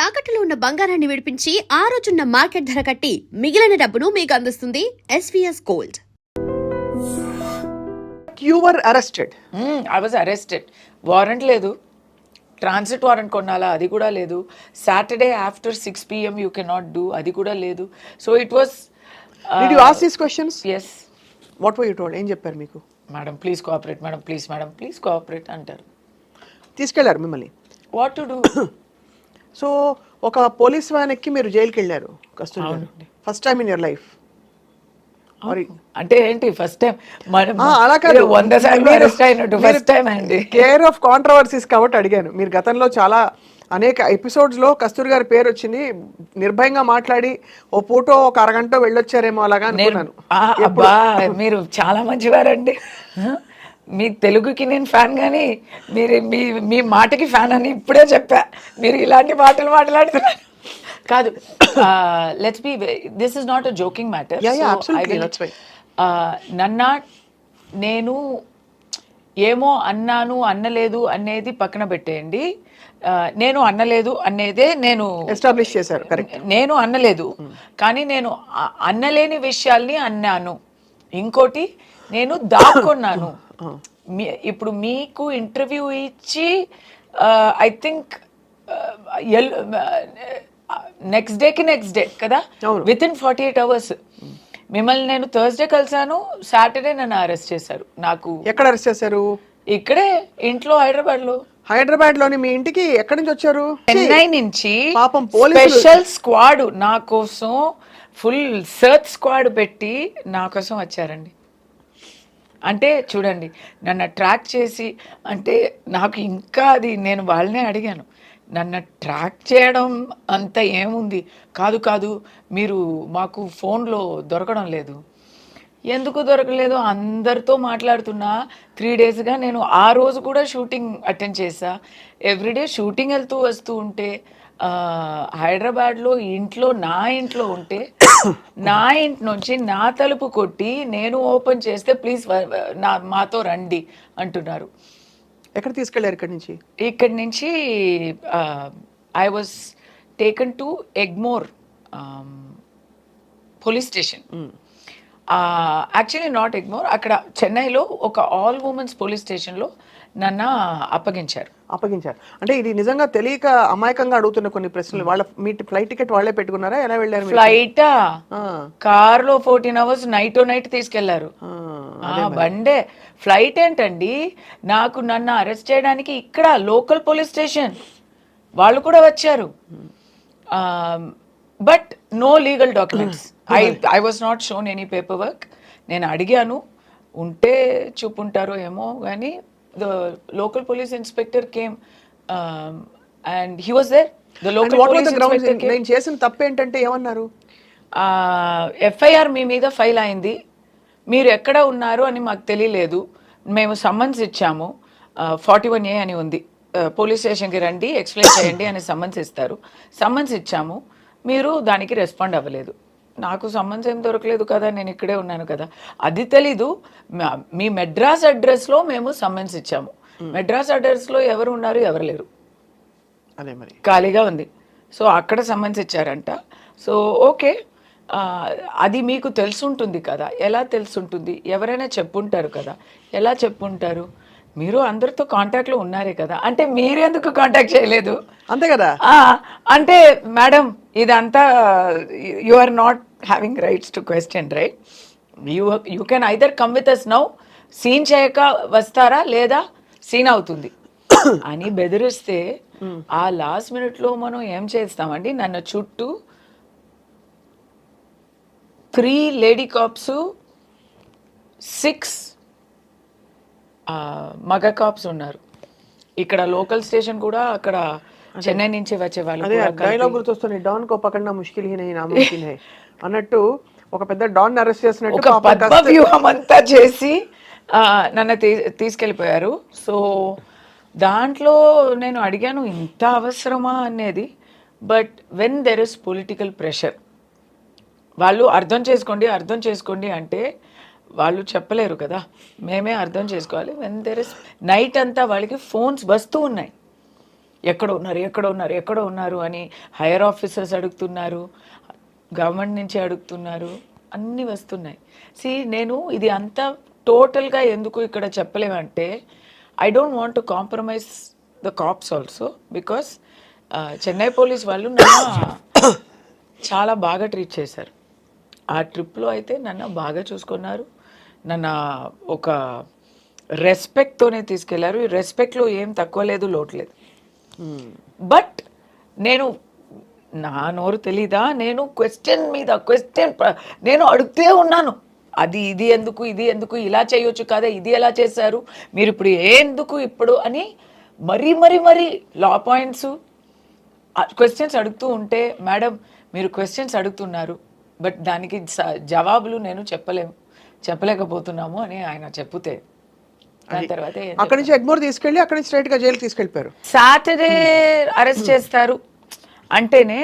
తాకట్టులో ఉన్న బంగారాన్ని విడిపించి ఆ రోజున్న మార్కెట్ ధర కట్టి మిగిలిన డబ్బును మీకు అందిస్తుంది SVS Gold. You were arrested. I was arrested. Warrant లేదు, ట్రాన్సిట్ వారెంట్ కొనాలా అది కూడా లేదు, Saturday after 6 PM you can not do అది కూడా లేదు. So it was Did you ask these questions? Yes What were you told? ఏం చెప్పారు మీకు? Madam please cooperate, madam please cooperate అంటారు. తీసుకెళ్లారు మిమ్మల్ని. What to do? సో ఒక పోలీస్ వ్యాన్ ఎక్కి మీరు జైలుకి వెళ్ళారు కస్తూరి గారు. First time in your life. అంటే ఏంటి ఫస్ట్ టైం? అలా కాదు, 100 సార్లు అరెస్ట్ అయినట్టు ఫస్ట్ టైం అండి. కేర్ ఆఫ్ కాంట్రవర్సీస్ కాబట్టి అడిగాను. మీరు గతంలో చాలా అనేక ఎపిసోడ్స్ లో కస్తూరి గారి పేరు వచ్చింది, నిర్భయంగా మాట్లాడి ఓ పూటో ఒక అరగంట వెళ్ళొచ్చారేమో అలాగా అనుకున్నాను. అబ్బా మీరు చాలా మంచివారండి. మీ తెలుగుకి నేను ఫ్యాన్, కానీ మీరు మీ మాటకి ఫ్యాన్ అని ఇప్పుడే చెప్పా. మీరు ఇలాంటి మాటలు మాట్లాడుతున్నారు కాదు. Let's be, this is not a joking matter. నన్న నేను ఏమో అన్నాను అన్నలేదు అనేది పక్కన పెట్టేయండి. నేను అన్నలేదు అనేదే నేను ఎస్టాబ్లిష్ చేశారు. కరెక్ట్, నేను అన్నలేదు, కానీ నేను అన్నలేని విషయాల్ని అన్నాను. ఇంకోటి నేను దాక్కున్నాను. ఇప్పుడు మీకు ఇంటర్వ్యూ ఇచ్చి ఐ థింక్ నెక్స్ట్ డే కదా, విత్ ఇన్ 48 hours మిమ్మల్ని నేను థర్స్డే కలిసాను, సాటర్డే నన్ను అరెస్ట్ చేశారు. నాకు ఎక్కడ అరెస్ట్ చేశారు? ఇక్కడే ఇంట్లో, హైదరాబాద్ లోని మీ ఇంటికి ఎక్కడి నుంచి వచ్చారు? చెన్నై నుంచి పాపం స్పెషల్ స్క్వాడ్ నా కోసం, ఫుల్ సర్చ్ స్క్వాడ్ పెట్టి నా కోసం వచ్చారండి. అంటే చూడండి, నన్ను ట్రాక్ చేసి, అంటే నాకు ఇంకా అది, నేను వాళ్ళనే అడిగాను, నన్ను ట్రాక్ చేయడం అంత ఏముంది, కాదు మీరు మాకు ఫోన్లో దొరకడం లేదు. ఎందుకు దొరకలేదు? అందరితో మాట్లాడుతున్నా 3 daysగా. నేను ఆ రోజు కూడా షూటింగ్ అటెండ్ చేసా. ఎవ్రీడే షూటింగ్ వెళ్తూ వస్తూ ఉంటే, హైదరాబాద్లో నా ఇంట్లో ఉంటే, నా ఇంటి నుంచి నా తలుపు కొట్టి నేను ఓపెన్ చేస్తే ప్లీజ్ మాతో రండి అంటున్నారు. ఎక్కడ తీసుకెళ్లారు? ఇక్కడి నుంచి I was taken to Egmore police station. Actually not Egmore, అక్కడ చెన్నైలో ఒక ఆల్ ఉమెన్స్ పోలీస్ స్టేషన్లో నన్ను అప్పగించారు. అంటే ఇది నిజంగా తెలియక అమాయకంగా అడుగుతున్న కొన్ని ప్రశ్నలు. వాళ్ళ మీ ఫ్లైట్ టికెట్ వాళ్ళే పెట్టుకున్నారా? ఎలా వెళ్ళారు? ఫ్లైటా? కార్లో 14 hours నైట్ తీసుకెళ్లారు. బండే. ఫ్లైట్ ఏంటండి? నన్ను అరెస్ట్ చేయడానికి ఇక్కడ లోకల్ పోలీస్ స్టేషన్ వాళ్ళు కూడా వచ్చారు. But no legal documents. I was not shown any paper work. నేను అడిగాను, ఉంటే చూపుంటారో ఏమో, కానీ the local police inspector came and he was there. The local police inspector came. నేను చేసిన తప్పు ఏంటంటే ఏమన్నారు? FIR మీ మీద ఫైల్ అయింది, మీరు ఎక్కడ ఉన్నారు అని మాకు తెలియలేదు, మేము సమ్మన్స్ ఇచ్చాము, 41A అని ఉంది, పోలీస్ స్టేషన్కి రండి ఎక్స్ప్లెయిన్ చేయండి అని సమ్మన్స్ ఇస్తారు. సమ్మన్స్ ఇచ్చాము, మీరు దానికి రెస్పాండ్ అవ్వలేదు. నాకు సమ్మన్స్ ఏం దొరకలేదు కదా, నేను ఇక్కడే ఉన్నాను కదా, అది తెలీదు. మీ మెడ్రాస్ అడ్రస్లో మేము సమ్మన్స్ ఇచ్చాము. మెడ్రాస్ అడ్రస్లో ఎవరు ఉన్నారు, ఎవరు లేరు, అదే మరి ఖాళీగా ఉంది. సో అక్కడ సమ్మన్స్ ఇచ్చారంట. సో ఓకే, అది మీకు తెలుసుంటుంది కదా. ఎలా తెలుసుంటుంది? ఎవరైనా చెప్పుంటారు కదా. ఎలా చెప్పుంటారు? మీరు అందరితో కాంటాక్ట్లో ఉన్నారే కదా, అంటే మీరు ఎందుకు కాంటాక్ట్ చేయలేదు? అంతే కదా. అంటే మేడం ఇదంతా you are not having rights to question, right? You can either come with us now, scene చేయక వస్తారా, లేదా సీన్ అవుతుంది అని బెదిరిస్తే ఆ లాస్ట్ మినిట్లో మనం ఏం చేస్తామండి? నన్ను చుట్టూ 3 లేడీ కాప్స్, 6 మగ కాప్స్ ఉన్నారు. ఇక్కడ లోకల్ స్టేషన్ కూడా, అక్కడ చెన్నై నుంచి వచ్చే వాళ్ళు. డైలాగ్ గుర్తొస్తుంది, don co పకడ్నా Mushkil he Nahi నాముమ్కిన్ high అన్నట్టు. ఒక పెద్ద డాన్ అరెస్ట్ చేసినట్టు ఒక పద్మ వ్యూహం అంతా చేసి నన్ను తీసుకెళ్ళిపోయారు. సో దాంట్లో నేను అడిగాను, ఇంత అవసరమా అనేది. But when there is political pressure, వాళ్ళు అర్థం చేసుకోండి అంటే వాళ్ళు చెప్పలేరు కదా, మేమే అర్థం చేసుకోవాలి. వెన్ దెర్ ఇస్ నైట్ అంతా వాళ్ళకి ఫోన్స్ వస్తూ ఉన్నాయి. ఎక్కడ ఉన్నారు అని హైయర్ ఆఫీసర్స్ అడుగుతున్నారు, గవర్నమెంట్ నుంచి అడుగుతున్నారు, అన్నీ వస్తున్నాయి. నేను ఇది అంతా టోటల్గా ఎందుకు ఇక్కడ చెప్పలేమంటే, I don't want to compromise the cops also, because Chennai police వాళ్ళు నన్ను చాలా బాగా ట్రీట్ చేశారు. ఆ ట్రిప్లో అయితే నన్ను బాగా చూసుకున్నారు, నన్ను ఒక రెస్పెక్ట్తోనే తీసుకెళ్లారు. ఈ రెస్పెక్ట్లో ఏం తక్కువ లేదు, లోటు లేదు. బట్ నేను నా నోరు తెలీదా, నేను క్వశ్చన్ మీద క్వశ్చన్ నేను అడుగుతూ ఉన్నాను. ఇది ఎందుకు ఇలా చేయొచ్చు కదా, ఇది ఎలా చేశారు మీరు, ఇప్పుడు ఎందుకు ఇప్పుడు అని మరీ లా పాయింట్స్ క్వశ్చన్స్ అడుగుతూ ఉంటే, మేడం మీరు క్వశ్చన్స్ అడుగుతున్నారు బట్ దానికి జవాబులు నేను చెప్పలేకపోతున్నాము అని ఆయన చెప్తే, దాని తర్వాత అక్కడి నుంచి ఎగ్మోర్ తీసుకెళ్ళి అక్కడి నుంచి స్ట్రైట్ గా జైలు తీసుకెళ్ళిపోయారు. సాటర్డే అరెస్ట్ చేస్తారు అంటేనే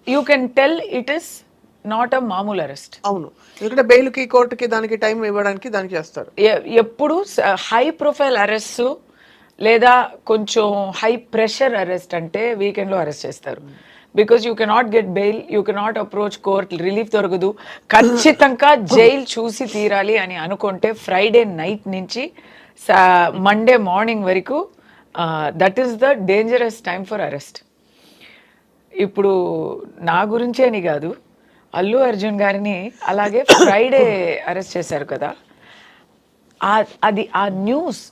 you can tell it is not a మామూలు అరెస్ట్. అవును, ఎందుకంటే బెయిల్కి కోర్టుకి దానికి టైం ఇవ్వడానికి దానికి చేస్తారు. ఎప్పుడు హై ప్రొఫైల్ అరెస్ట్ లేదా కొంచెం హై ప్రెషర్ అరెస్ట్ అంటే వీకెండ్లో అరెస్ట్ చేస్తారు. Because you cannot get bail, you cannot approach court, relief దొరకదు, ఖచ్చితంగా జైలు చూసి తీరాలి అని అనుకుంటే ఫ్రైడే నైట్ నుంచి మండే మార్నింగ్ వరకు that is the dangerous time for arrest. ఇప్పుడు నా గురించే అని కాదు, అల్లు అర్జున్ గారిని అలాగే ఫ్రైడే అరెస్ట్ చేశారు కదా, అది ఆ న్యూస్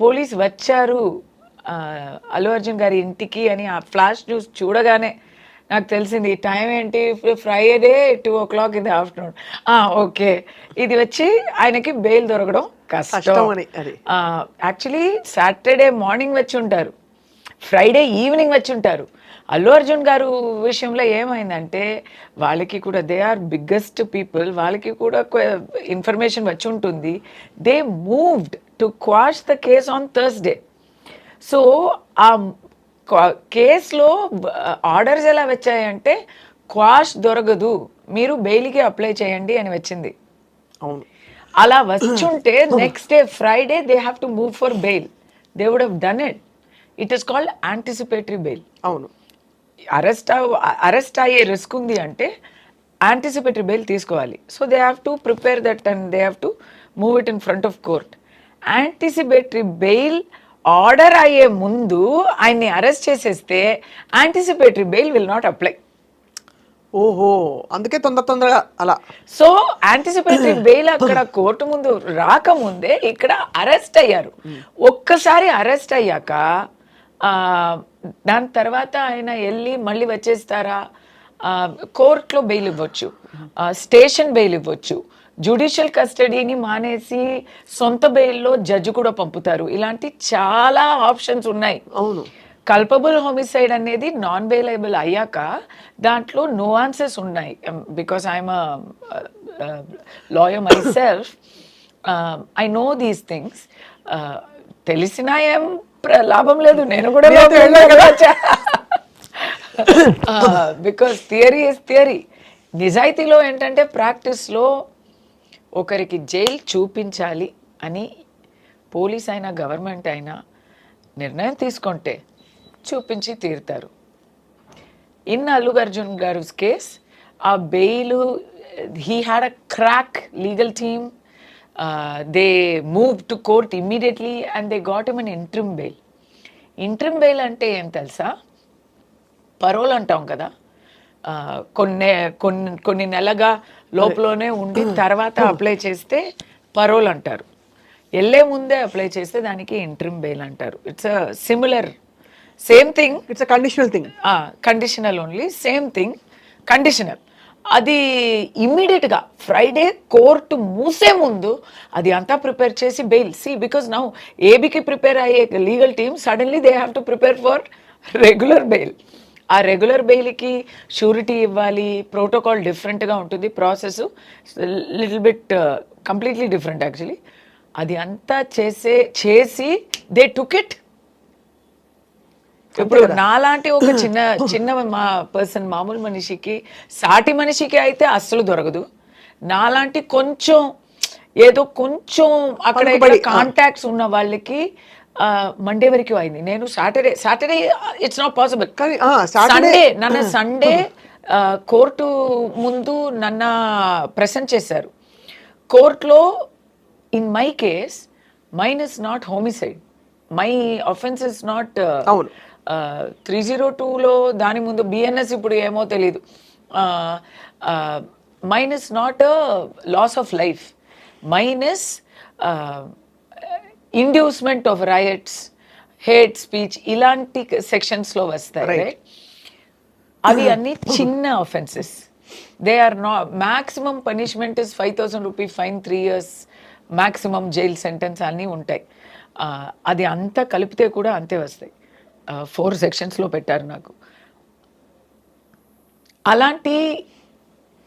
పోలీస్ వచ్చారు అల్లు అర్జున్ గారి ఇంటికి అని ఆ ఫ్లాష్ న్యూస్ చూడగానే నాకు తెలిసింది టైం ఏంటి, Friday 2 o'clock in the afternoon. Okay, ఇది వచ్చి ఆయనకి బెయిల్ దొరకడం కష్టం. యాక్చువల్లీ సాటర్డే మార్నింగ్ వచ్చి ఉంటారు, ఫ్రైడే ఈవినింగ్ వచ్చి ఉంటారు. అల్లు అర్జున్ గారు విషయంలో ఏమైందంటే, వాళ్ళకి కూడా దే ఆర్ బిగ్గెస్ట్ పీపుల్, వాళ్ళకి కూడా ఇన్ఫర్మేషన్ వచ్చి ఉంటుంది. They moved to quash the case on Thursday. So ఆ కేసులో ఆర్డర్స్ ఎలా వచ్చాయంటే, క్వాష్ దొరకదు, మీరు బెయిల్కి అప్లై చేయండి అని వచ్చింది. అవును, అలా వచ్చుంటే next day Friday they have to move for bail, they would have done it. It is called anticipatory bail. అవును, అరెస్ట్ అయ్యే రిస్క్ ఉంది అంటే యాంటిసిపేటరీ బెయిల్ తీసుకోవాలి. So they have to prepare that and they have to move it in front of court. Anticipatory bail order అయ్యే ముందు ఆయన్ని arrest చేసేస్తే anticipatory bail will not apply. ఓహో, అందుకే తొందరగా అలా. సో యాంటిసిపేటరీ బెయిల్ అక్కడ కోర్టు ముందు రాకముందే ఇక్కడ అరెస్ట్ అయ్యారు. ఒక్కసారి అరెస్ట్ అయ్యాక దాని తర్వాత ఆయన వెళ్ళి మళ్ళీ వచ్చేస్తారా, కోర్టులో బెయిల్ ఇవ్వచ్చు, స్టేషన్ బెయిల్ ఇవ్వచ్చు, జ్యుడిషియల్ కస్టడీని మానేసి సొంత బెయిల్లో జడ్జి కూడా పంపుతారు. ఇలాంటి చాలా ఆప్షన్స్ ఉన్నాయి. అవును, కల్పబుల్ హోమిసైడ్ అనేది నాన్ బెయిలబుల్ అయ్యాక దాంట్లో nuances ఉన్నాయి. Because I'm lawyer my self, I know these things. తెలిసినా ఏం లాభం లేదు, నేను కూడా బికాస్ థియరీ ఇస్ థియరీ. నిజాయితీలో ఏంటంటే ప్రాక్టీస్లో ఒకరికి జైలు చూపించాలి అని పోలీస్ అయినా గవర్నమెంట్ అయినా నిర్ణయం తీసుకుంటే చూపించి తీరుతారు. ఇన్ అల్లు అర్జున్ గారు కేస్, ఆ bail, he had a crack legal team. They moved to court immediately and they got him an interim bail. Interim bail అంటే ఏం తెలుసా, పరోల్ అంటాం కదా, కొన్ని నెలగా లోపలనే ఉండి తర్వాత అప్లై చేస్తే పరోల్ అంటారు. వెళ్ళే ముందే అప్లై చేస్తే దానికి ఇంటరిమ్ బెయిల్ అంటారు. It's a similar, same thing, it's a conditional thing. Conditional only, same thing, conditional. అది ఇమ్మీడియట్గా ఫ్రైడే కోర్టు మూసే ముందు అది అంతా ప్రిపేర్ చేసి బెయిల్. బికాజ్ నౌ ఏబీకి ప్రిపేర్ అయ్యే legal team suddenly they have to prepare for regular bail. ఆ regular బెయిల్కి surety ఇవ్వాలి, ప్రోటోకాల్ డిఫరెంట్గా ఉంటుంది, process little bit completely different actually. అది అంతా చేసి దే టుక్ ఇట్. ఇప్పుడు నాలాంటి ఒక చిన్న పర్సన్, మామూలు మనిషికి, సాటి మనిషికి అయితే అస్సలు దొరకదు. నాలాంటి కొంచెం అక్కడ కాంటాక్ట్స్ ఉన్న వాళ్ళకి మండే వరకు అయింది. నేను సాటర్డే ఇట్స్ నాట్ పాసిబుల్. కానీ సండే నన్ను సండే కోర్టు ముందు నన్ను ప్రెసెంట్ చేశారు. కోర్టులో in my case mine is not homicide, my offence is not అవును. 302లో దాని ముందు బిఎన్ఎస్ ఇప్పుడు ఏమో తెలీదు. Mine is not loss of life, mine is inducement of rights, hate speech, ఇలాంటి సెక్షన్స్లో వస్తాయి. రైట్, అవి అన్ని చిన్న offences. They are not, maximum punishment is 5,000 rupee fine, 3 years maximum jail sentence అన్నీ ఉంటాయి. అది అంతా కలిపితే కూడా అంతే వస్తాయి. 4 sectionsలో పెట్టారు నాకు.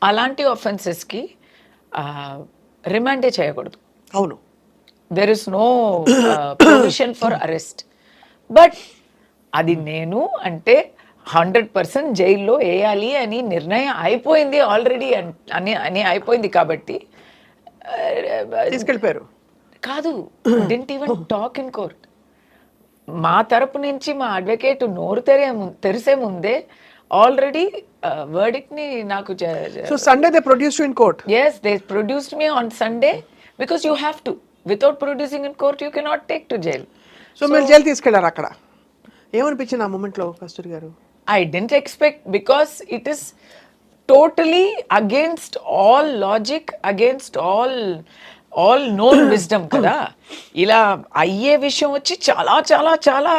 అలాంటి ఒఫెన్సెస్కి రిమాండే చేయకూడదు. అవును. There is no provision for arrest. But అది నేను అంటే 100% జైల్లో వేయాలి అని నిర్ణయం అయిపోయింది ఆల్రెడీ అని అయిపోయింది కాబట్టి తీసుకెళ్ళిపోయారు. కాదు, didn't even talk in court. మా తరపు నుంచి మా అడ్వకేట్ నోరు తెరిసే ముందే ఆల్రెడీ వర్డిక్ట్ ని నాకు. So Sunday they produced in court. yes, they produced me on Sunday because you have to, without producing in court you cannot take to jail. So మీరు jail తీసుకెళ్లారు. అక్కడ ఏమనిపించింది ఆ మూమెంట్ లో కస్తూరి గారు? I didn't expect, because it is totally against all logic, against all known wisdom కదా. ఇలా అయ్యే విషయం వచ్చి చాలా చాలా చాలా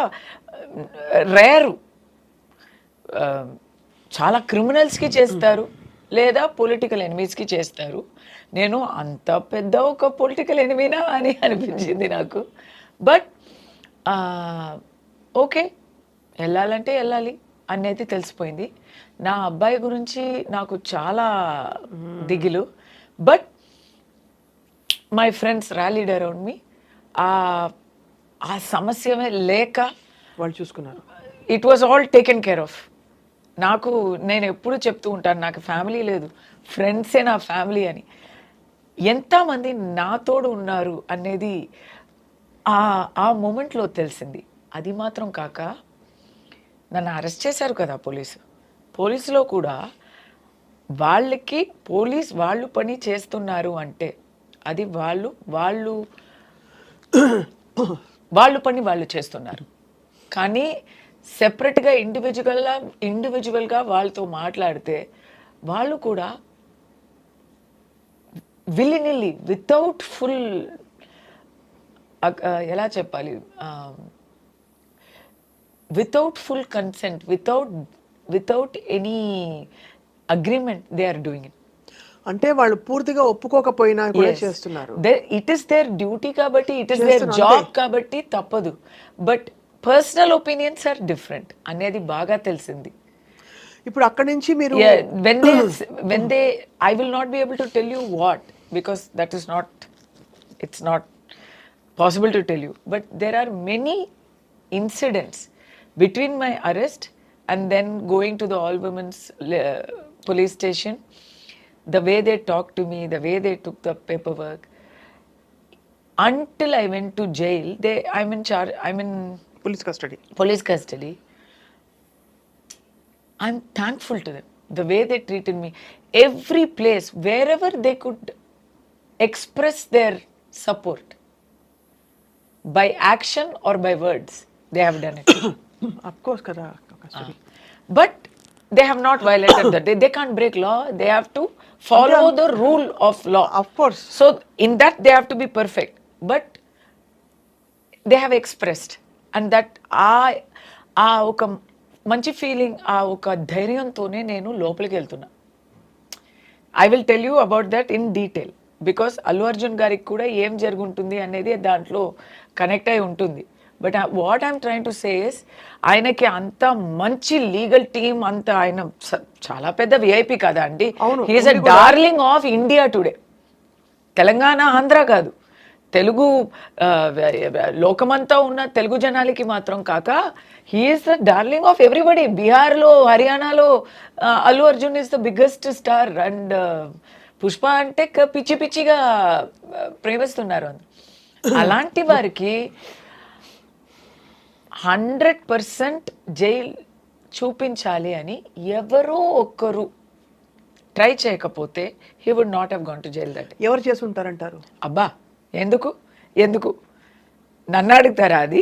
రేరు. చాలా క్రిమినల్స్కి చేస్తారు లేదా పొలిటికల్ ఎనిమీస్కి చేస్తారు. నేను అంత పెద్ద ఒక పొలిటికల్ ఎనిమీనా అని అనిపించింది నాకు. బట్ ఓకే, వెళ్ళాలంటే వెళ్ళాలి అనేది తెలిసిపోయింది. నా అబ్బాయి గురించి నాకు చాలా దిగులు. But my friends rallied around me. ఆ సమస్యమే లేక వాళ్ళు చూసుకున్నారు. It was all taken care of. నేను ఎప్పుడు చెప్తూ ఉంటాను, నాకు ఫ్యామిలీ లేదు, ఫ్రెండ్సే నా ఫ్యామిలీ అని. ఎంతమంది నా తోడు ఉన్నారు అనేది ఆ మూమెంట్లో తెలిసింది. అది మాత్రం కాక నన్ను అరెస్ట్ చేశారు కదా పోలీసులో కూడా వాళ్ళకి వాళ్ళు పని చేస్తున్నారు అంటే అది వాళ్ళు పని వాళ్ళు చేస్తున్నారు. కానీ సెపరేట్గా ఇండివిజువల్గా వాళ్ళతో మాట్లాడితే వాళ్ళు కూడా విల్లినిల్లీ, వితౌట్ ఫుల్, ఎలా చెప్పాలి, without full consent, without any agreement they are doing it. అంటే వాళ్ళు పూర్తిగా ఒప్పుకోకపోయినా కూడా చేస్తున్నారు. ఇట్ ఈస్ దేర్ డ్యూటీ కాబట్టి, ఇట్ ఈస్ దేర్ జాబ్ కాబట్టి తప్పదు. But personal opinions are different అనేది బాగా తెలిసింది. ఇప్పుడు అక్కడి నుంచి మీరు when they I will not be able to tell you what, because it's not possible to tell you, but there are many incidents between my arrest and then going to the all women's police station, the way they talked to me, the way they took the paperwork, until I went to jail. I'm in police custody. I'm thankful to them, the way they treated me. Every place, wherever they could express their support, by action or by words, they have done it. Of course kada Kasturi. But they have not violated that. They can't break law. They have to follow the rule of law. Of course. So in that they have to be perfect. But they have expressed, and that ఆ ఒక మంచి feeling, ఆ ఒక ధైర్యంతోనే నేను లోపలికి వెళ్తున్నా. I will tell you about that in detail, because Allu Arjun గారికి కూడా ఏం జరుగుంటుంది అనేది దాంట్లో కనెక్ట్ అయి ఉంటుంది. But what I'm trying to say is, ఆయనకి అంత మంచి లీగల్ టీమ్, అంత ఆయన చాలా పెద్ద విఐపి కదా అండి. He is a darling of India today. Telangana, Andhra కాదు, తెలుగు లోకమంతా ఉన్న తెలుగు జనాలకి మాత్రం కాక he is the darling of everybody. బీహార్లో, హర్యానాలో Allu Arjun is the biggest star. And Pushpa అంటే పిచ్చి పిచ్చిగా ప్రేమిస్తున్నారు. అలాంటి వారికి 100% జైల్ చూపించాలి అని ఎవరో ఒక్కరు ట్రై చేయకపోతే he would not have gone to jail that. ఎవరు చేసి ఉంటారంటారు? అబ్బా ఎందుకు ఎందుకు నన్ను అడుగుతారా అది?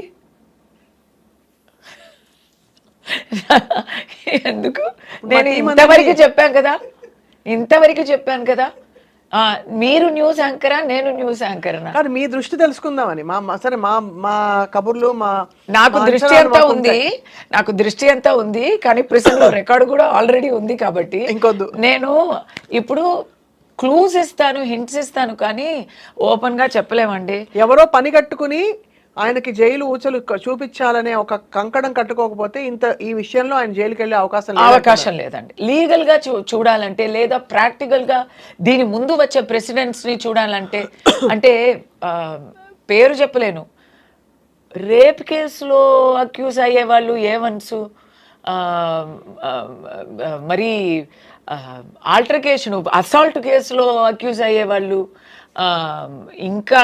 ఎందుకు? నేను ఇంతవరకు చెప్పాను కదా మీరు న్యూస్ యాంకరా, నేను న్యూస్ యాంకర్నా? కానీ మీ దృష్టి తెలుసుకుందామని సరే మా కబుర్లు నాకు దృష్టి అంతా ఉంది కానీ ప్రిసన్ లో రికార్డు కూడా ఆల్రెడీ ఉంది కాబట్టి ఇంకొద్దు. నేను ఇప్పుడు క్లూస్ ఇస్తాను, హింట్స్ ఇస్తాను కానీ ఓపెన్ గా చెప్పలేమండి. ఎవరో పని కట్టుకుని ఆయనకి జైలు ఊచలు చూపించాలనే ఒక కంకణం కట్టుకోకపోతే ఈ విషయంలో ఆయన జైలుకి వెళ్ళే అవకాశం లేదండి. లీగల్ గా చూడాలంటే లేదా ప్రాక్టికల్ గా దీని ముందు వచ్చే ప్రెసిడెంట్స్ ని చూడాలంటే అంటే పేరు చెప్పలేను, రేప్ కేసులో అక్యూజ్ అయ్యే వాళ్ళు ఏవన్స్, మరి ఆల్టర్కేషన్ అసాల్ట్ కేసులో అక్యూజ్ అయ్యే వాళ్ళు, ఇంకా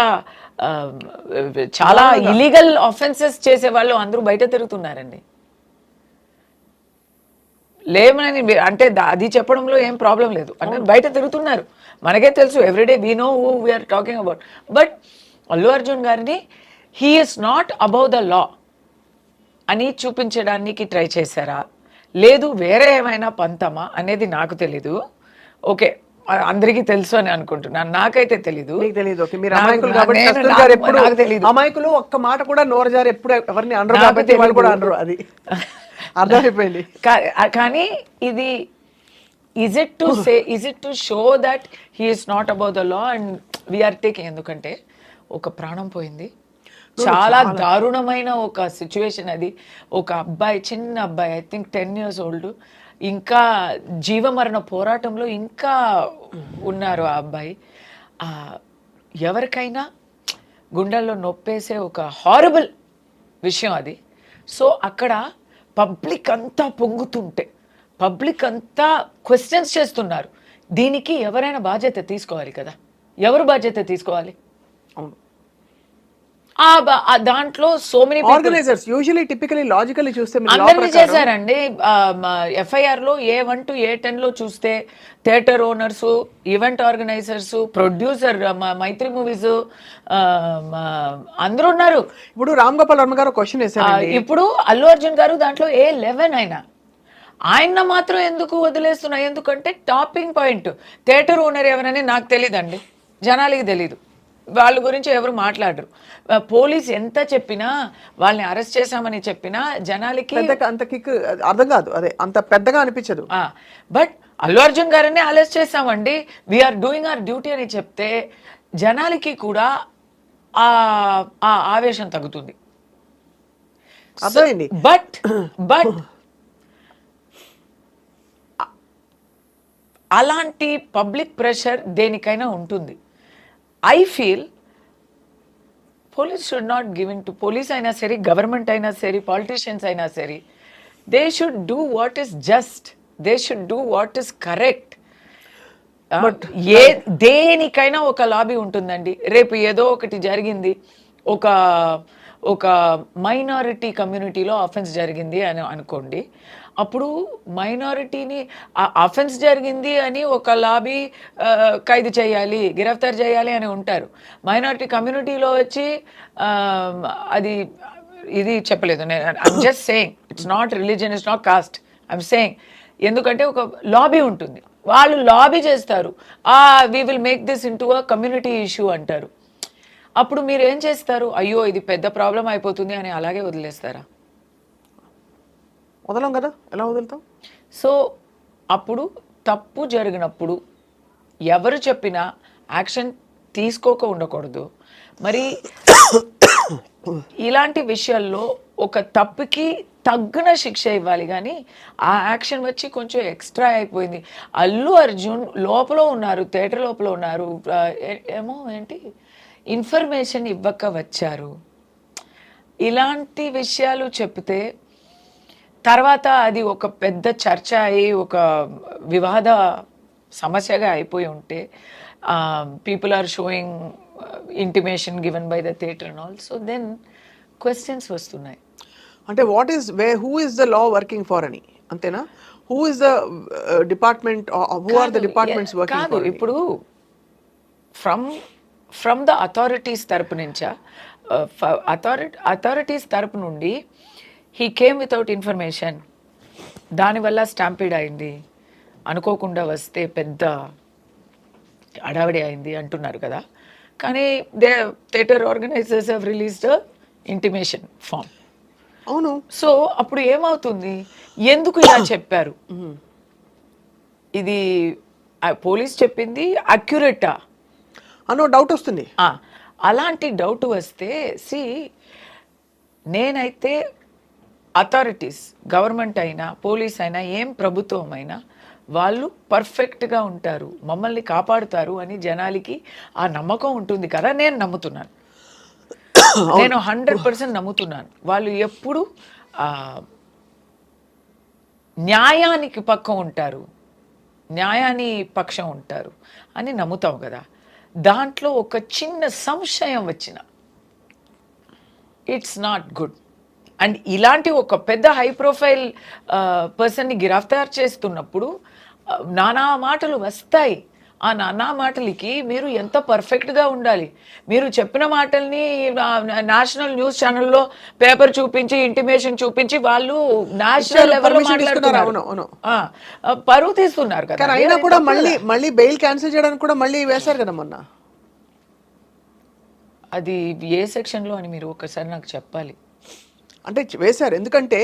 చాలా ఇలీగల్ ఆఫెన్సెస్ చేసే వాళ్ళు అందరూ బయట తిరుగుతున్నారండి. లేమని అంటే అది చెప్పడంలో ఏం ప్రాబ్లం లేదు, అంటే బయట తిరుగుతున్నారు, మనకే తెలుసు, everyday we know who we're talking about. But Allu Arjun గారిని he is not above the law అని చూపించడానికి ట్రై చేశారా, లేదు వేరే ఏమైనా పంతమా అనేది నాకు తెలీదు. ఓకే, అందరికీ తెలుసు అని అనుకుంటున్నాను, నాకైతే తెలీదు. అమాయకులు ఒక్క మాట కూడా నోరు జారి ఎప్పుడు ఎవరిని అనరు కాబట్టి వాళ్ళు కూడా అనరు, అది అర్థమైపోయింది. కానీ ఇది is it to show that he is not above the law and we are taking, ఎందుకంటే ఒక ప్రాణం పోయింది, చాలా దారుణమైన ఒక సిచ్యువేషన్ అది. ఒక అబ్బాయి, చిన్న అబ్బాయి, ఐ థింక్ 10 years old, ఇంకా జీవమరణ పోరాటంలో ఇంకా ఉన్నారు ఆ అబ్బాయి. ఎవరికైనా గుండెల్లో నొప్పేసే ఒక హారబుల్ విషయం అది. సో అక్కడ పబ్లిక్ అంతా పొంగుతుంటే, పబ్లిక్ అంతా క్వశ్చన్స్ చేస్తున్నారు, దీనికి ఎవరైనా బాధ్యత తీసుకోవాలి కదా. ఎవరు బాధ్యత తీసుకోవాలి? దాంట్లో so many organisers usually typically logically చూస్తే అందరినీ చేశారండి. ఎఫ్ఐఆర్ లో A1 to A10 లో చూస్తే theatre owners, event organisers, producer, Mythri movies అందరూ ఉన్నారు. ఇప్పుడు రామ్ గోపాల్ వర్మ గారు క్వశ్చన్ వేశారు, ఇప్పుడు అల్లు అర్జున్ గారు దాంట్లో A11 అయినా ఆయన మాత్రం ఎందుకు వదిలేస్తున్నా? ఎందుకంటే టాపింగ్ పాయింట్ థియేటర్ ఓనర్ ఎవరని నాకు తెలియదండి, జనాలకి తెలీదు, వాళ్ళ గురించి ఎవరు మాట్లాడరు. పోలీస్ ఎంత చెప్పినా, వాళ్ళని అరెస్ట్ చేశామని చెప్పినా జనాలకి అంత కిక్ అర్థం కాదు, అదే అంత పెద్దగా అనిపించదు. బట్ అల్లు అర్జున్ గారిని అరెస్ట్ చేశామండి, వీఆర్ డూయింగ్ అవర్ డ్యూటీ అని చెప్తే జనాలకి కూడా ఆ ఆవేశం తగ్గుతుంది. అర్థమైంది. బట్ అలాంటి పబ్లిక్ ప్రెషర్ దేనికైనా ఉంటుంది. I feel police should not give to police అయినా సరే, గవర్నమెంట్ అయినా సరే, పాలిటీషియన్స్ అయినా సరే, they should do what is just, they should do what is correct. దేనికైనా ఒక లాబీ ఉంటుందండి. రేపు ఏదో ఒకటి జరిగింది, ఒక మైనారిటీ కమ్యూనిటీలో అఫెన్స్ జరిగింది అని అనుకోండి, అప్పుడు మైనారిటీని అఫెన్స్ జరిగింది అని ఒక లాబీ ఖైదు చేయాలి, గిరఫ్తార్ చేయాలి అని ఉంటారు. మైనారిటీ కమ్యూనిటీలో వచ్చి ఇది చెప్పలేదు. I'm just saying, it's not religion, it's not cost, I'm saying. ఎందుకంటే ఒక లాబీ ఉంటుంది, వాళ్ళు లాబీ చేస్తారు, we will make this into a community issue అంటారు. అప్పుడు మీరు ఏం చేస్తారు? అయ్యో ఇది పెద్ద ప్రాబ్లం అయిపోతుంది అని అలాగే వదిలేస్తారా? వదలం కదా, ఎలా వదులుతాం? సో అప్పుడు తప్పు జరిగినప్పుడు ఎవరు చెప్పినా యాక్షన్ తీసుకోక ఉండకూడదు. మరి ఇలాంటి విషయాల్లో ఒక తప్పుకి తగ్గిన శిక్ష ఇవ్వాలి, కానీ ఆ యాక్షన్ వచ్చి కొంచెం ఎక్స్ట్రా అయిపోయింది. అల్లు అర్జున్ లోపల ఉన్నారు, థియేటర్ లోపల ఉన్నారు, ఇన్ఫర్మేషన్ ఇవ్వక వచ్చారు, ఇలాంటి విషయాలు చెప్తే తర్వాత అది ఒక పెద్ద చర్చ అయ్యి ఒక వివాద సమస్యగా అయిపోయి ఉంటే, people are showing intimation given by the theatre and all, so then questions వస్తున్నాయి. అంటే what is who is the law working for అని అంతేనా? Who is the department, who are the departments working కాదు ఫర్? ఇప్పుడు from the authorities తరపు నుంచా, authorities తరపు నుండి హీ కేమ్ వితౌట్ ఇన్ఫర్మేషన్, దానివల్ల స్టాంపీడ్ అయింది, అనుకోకుండా వస్తే పెద్ద అడావిడి అయింది అంటున్నారు కదా. కానీ theatre organisers have released intimation form. అవును. సో అప్పుడు ఏమవుతుంది, ఎందుకు ఇలా చెప్పారు, ఇది పోలీస్ చెప్పింది అక్యురేటా అనో డౌట్ వస్తుంది. అలాంటి డౌట్ వస్తే నేనైతే అథారిటీస్, గవర్నమెంట్ అయినా పోలీస్ అయినా ఏం ప్రభుత్వం అయినా వాళ్ళు పర్ఫెక్ట్గా ఉంటారు, మమ్మల్ని కాపాడుతారు అని జనాలకి ఆ నమ్మకం ఉంటుంది కదా. నేను నమ్ముతున్నాను, నేను 100% నమ్ముతున్నాను. వాళ్ళు ఎప్పుడు న్యాయానికి పక్కం ఉంటారు, న్యాయాన్ని పక్షం ఉంటారు అని నమ్ముతాం కదా. దాంట్లో ఒక చిన్న సంశయం వచ్చిన ఇట్స్ నాట్ గుడ్. అండ్ ఇలాంటి ఒక పెద్ద హై ప్రొఫైల్ పర్సన్ని గిరఫ్తార్ చేస్తున్నప్పుడు నానా మాటలు వస్తాయి. ఆ నానా మాటలకి మీరు ఎంత పర్ఫెక్ట్గా ఉండాలి, మీరు చెప్పిన మాటల్ని నేషనల్ న్యూస్ ఛానల్లో పేపర్ చూపించి ఇంటిమేషన్ చూపించి వాళ్ళు నేషనల్ లెవెల్లో మాట్లాడుతున్నారు, పరువు తీస్తున్నారు కదా. అయినా కూడా మళ్ళీ బెయిల్ క్యాన్సిల్ చేయడానికి కూడా మళ్ళీ వేశారు కదా మొన్న. అది ఏ సెక్షన్లో అని మీరు ఒకసారి నాకు చెప్పాలి. అంటే వేశారు, ఎందుకంటే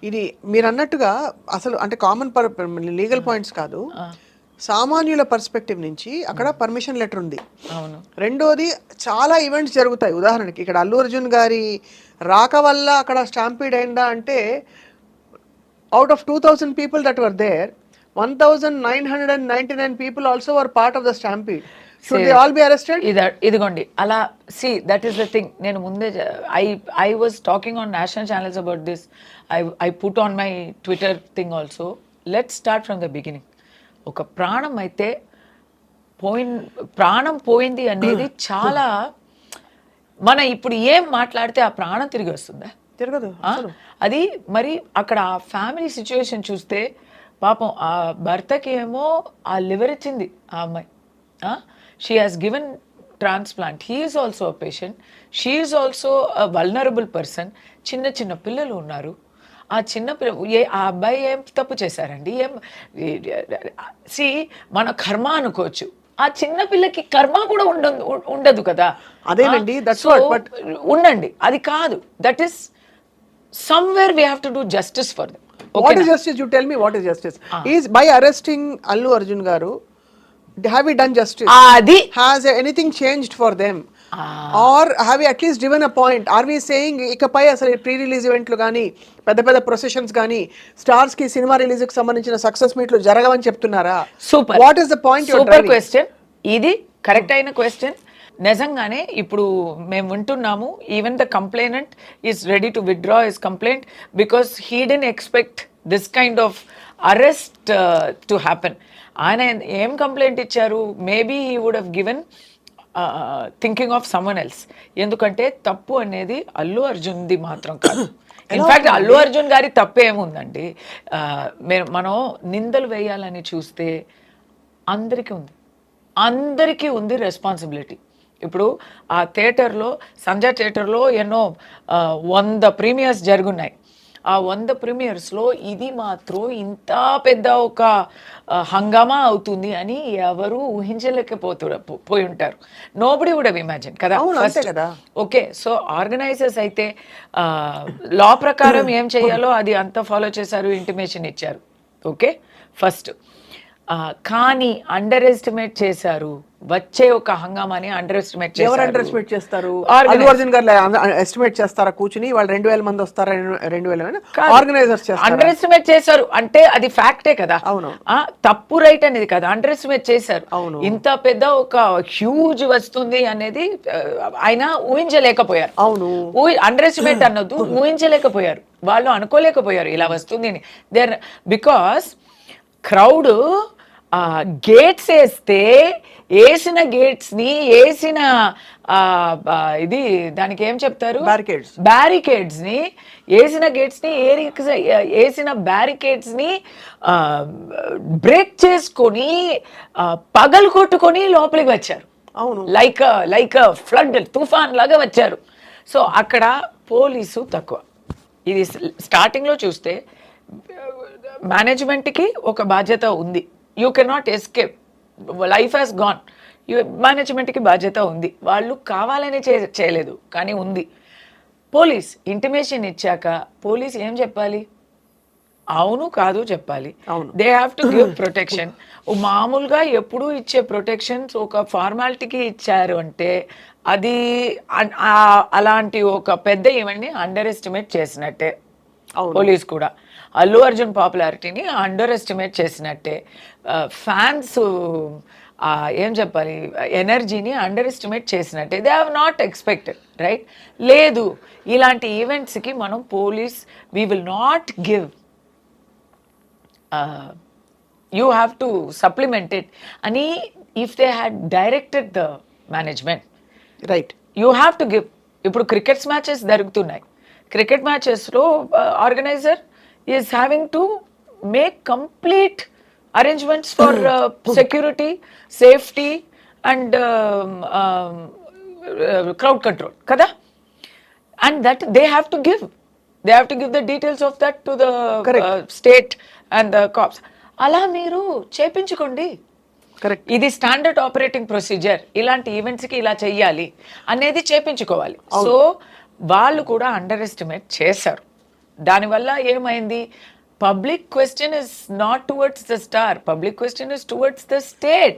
ఇది మీరు అన్నట్టుగా అసలు అంటే కామన్ లీగల్ పాయింట్స్ కాదు, సామాన్యుల పర్స్పెక్టివ్ నుంచి అక్కడ పర్మిషన్ లెటర్ ఉంది. అవును. రెండోది చాలా ఈవెంట్స్ జరుగుతాయి. ఉదాహరణకి ఇక్కడ అల్లు అర్జున్ గారి రాక వల్ల అక్కడ స్టాంపీడ్ అయిందా అంటే out of 2000 people that were there, 1999 people also were part of the stampede. Should they all be arrested? ఇదిగోండి అలా దట్ ఈస్ ద థింగ్. నేను ముందే I was talking on national channels about this. I put on my Twitter thing also. Let's start from the beginning. ఒక ప్రాణం అయితే ప్రాణం పోయింది అనేది చాలా, మన ఇప్పుడు ఏం మాట్లాడితే ఆ ప్రాణం తిరిగి వస్తుందా? తిరగదు. అది మరి అక్కడ ఆ ఫ్యామిలీ సిచ్యువేషన్ చూస్తే పాపం ఆ భర్తకి ఏమో ఆ లివర్ ఇచ్చింది ఆ అమ్మాయి, she has given transplant, he is also a patient, she is also a vulnerable person. చిన్న చిన్న పిల్లలు ఉన్నారు. ఆ చిన్న ఆ అబ్బాయి ఏం తప్పు చేశారండి? మన కర్మ అనుకోవచ్చు, ఆ చిన్న పిల్లకి కర్మ కూడా ఉండదు కదా. అదేనండి, ఉండండి, అది కాదు. That is somewhere we have to do justice for them. What is justice? You tell me what is justice. Is by arresting Allu Arjun garu, have we done justice? Has anything changed for them? Or have we at least given a point? Are we saying ikapai asalu pre-release eventlu gaani పెద్ద processions gaani stars ki cinema release కి సంబంధించిన success మీట్లు జరగవని చెప్తున్నారా? Super. What is the point you are driving? Super question. ఇది correct అయిన question. నిజంగానే ఇప్పుడు మేము వింటున్నాము, even the complainant is ready to withdraw his complaint because he didn't expect this kind of arrest to happen. ఆయన ఏం complaint ఇచ్చారు? Maybe he would have given thinking of someone else. ఎందుకంటే తప్పు అనేది అల్లు అర్జున్ది మాత్రం కాదు. ఇన్ఫ్యాక్ట్ అల్లు అర్జున్ గారి తప్పేముందండి? మనం నిందలు వేయాలని చూస్తే అందరికీ ఉంది రెస్పాన్సిబిలిటీ. ఇప్పుడు ఆ థియేటర్లో, సంజయ్ థియేటర్లో ఎన్నో 100 ప్రీమియర్స్ జరుగున్నాయి. ఆ 100 ప్రీమియర్స్లో ఇది మాత్రం ఇంత పెద్ద ఒక హంగామా అవుతుంది అని ఎవరు పోయి ఉంటారు. నోబడి వుడ్ హావ్ ఇమాజిన్ కదా. ఓకే, సో ఆర్గనైజర్స్ అయితే లా ప్రకారం ఏం చేయాలో అది అంతా ఫాలో చేశారు, ఇంటిమేషన్ ఇచ్చారు. Okay, first. కానీ అండర్ ఎస్టిమేట్ చేశారు. వచ్చే ఒక హంగామాని అండర్ ఎస్టిమేట్ చేశారు. ఎవరు అండర్ ఎస్టిమేట్ చేస్తారు? అల్లు అర్జున్ గారు ఎస్టిమేట్ చేస్తారా కూర్చుని? వాళ్ళు 2000 మంది వస్తారా? 2000 ఆర్గనైజర్స్ అండర్ ఎస్టిమేట్ చేశారు అంటే అది ఫ్యాక్టే కదా. అవును, తప్పు రైట్ అనేది కదా, అండర్ ఎస్టిమేట్ చేశారు. అవును, ఇంత పెద్ద ఒక హ్యూజ్ వస్తుంది అనేది ఆయన ఊహించలేకపోయారు. అవును, అండర్ ఎస్టిమేట్ అన్నది ఊహించలేకపోయారు, వాళ్ళు అనుకోలేకపోయారు ఇలా వస్తుంది అని. బికాస్ క్రౌడ్ గేట్స్ వేసిన గేట్స్ని వేసిన ఇది దానికి ఏం చెప్తారు, Barricades. బ్యారికేడ్స్ని వేసిన గేట్స్ని వేసిన బ్యారికేడ్స్ని బ్రేక్ చేసుకొని పగలు కొట్టుకొని లోపలికి వచ్చారు. అవును. లైక్ ఫ్లడ్ తుఫాన్ లాగా వచ్చారు. సో అక్కడ పోలీసు తక్కువ. ఇది స్టార్టింగ్లో చూస్తే మేనేజ్మెంట్కి ఒక బాధ్యత ఉంది. You cannot escape, life has gone. మేనేజ్మెంట్కి బాధ్యత ఉంది, వాళ్ళు కావాలని చేయలేదు కానీ ఉంది. పోలీస్ ఇంటిమేషన్ ఇచ్చాక పోలీస్ ఏం చెప్పాలి, అవును కాదు చెప్పాలి. అవును. They have to give protection. మామూలుగా ఎప్పుడూ ఇచ్చే ప్రొటెక్షన్స్ ఒక ఫార్మాలిటీకి ఇచ్చారు అంటే అది అలాంటి ఒక పెద్ద ఈవెంట్ని అండర్ ఎస్టిమేట్ చేసినట్టే. పోలీస్ కూడా అల్లు అర్జున్ పాపులారిటీని అండర్ ఎస్టిమేట్ చేసినట్టే. ఫ్యాన్స్ ఏం చెప్పాలి, ఎనర్జీని అండర్ ఎస్టిమేట్ చేసినట్టే. They have not expected, right? లేదు, ఇలాంటి ఈవెంట్స్కి మనం police we will not give, you have to supplement it అని if they had directed the management, right, you have to give. ఇప్పుడు క్రికెట్స్ మ్యాచెస్ జరుగుతున్నాయి, క్రికెట్ మ్యాచెస్లో organiser is having to make complete arrangements for security, safety and crowd control కదా. And that they have to give the details of that to the state and the cops. అలా మీరు చేపించుకోండి. Correct. ఇది standard operating procedure, ఇలాంటి ఈవెంట్స్కి ఇలా చెయ్యాలి అనేది చేపించుకోవాలి. So వాళ్ళు కూడా అండర్ ఎస్టిమేట్ చేశారు. దానివల్ల ఏమైంది, public question is not towards the star, public question is towards the state.